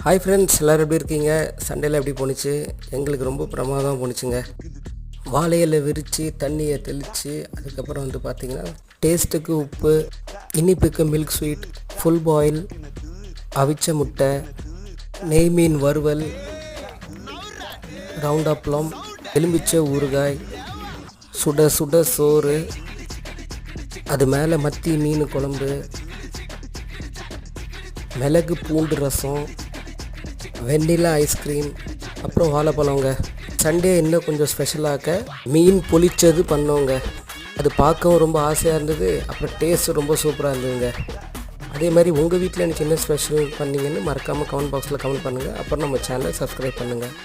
Hi friends, எல்லோரும் எப்படி இருக்கீங்க? சண்டேல எப்படி போணுச்சு? எங்களுக்கு ரொம்ப பிரமாதமாக போணுச்சுங்க. வாழையில விரித்து தண்ணியை தெளித்து அதுக்கப்புறம் பார்த்திங்கன்னா டேஸ்ட்டுக்கு உப்பு, இனிப்புக்கு மில்க் ஸ்வீட், ஃபுல் பாயில், அவிச்ச முட்டை, நெய் மீன் வறுவல், ரவுண்ட் அப்பளம், எலும்பிச்சை ஊறுகாய், சுட சுட சோறு, அது மேலே மத்தி மீன் குழம்பு, மிளகு பூண்டு ரசம், வெண்ணிலா ஐஸ்கிரீம், அப்புறம் வாழைப்பழங்க. சண்டே இன்னும் கொஞ்சம் ஸ்பெஷலாக மீன் பொளிச்சது பண்ணோங்க. அது பார்க்கவும் ரொம்ப ஆசையாக இருந்தது. அப்புறம் டேஸ்ட்டு ரொம்ப சூப்பராக இருந்ததுங்க. அதே மாதிரி உங்கள் வீட்டில் எனக்கு என்ன ஸ்பெஷல் பண்ணிங்கன்னு மறக்காமல் கமெண்ட் பாக்ஸில் கமெண்ட் பண்ணுங்கள். அப்புறம் நம்ம சேனலை சப்ஸ்கிரைப் பண்ணுங்கள்.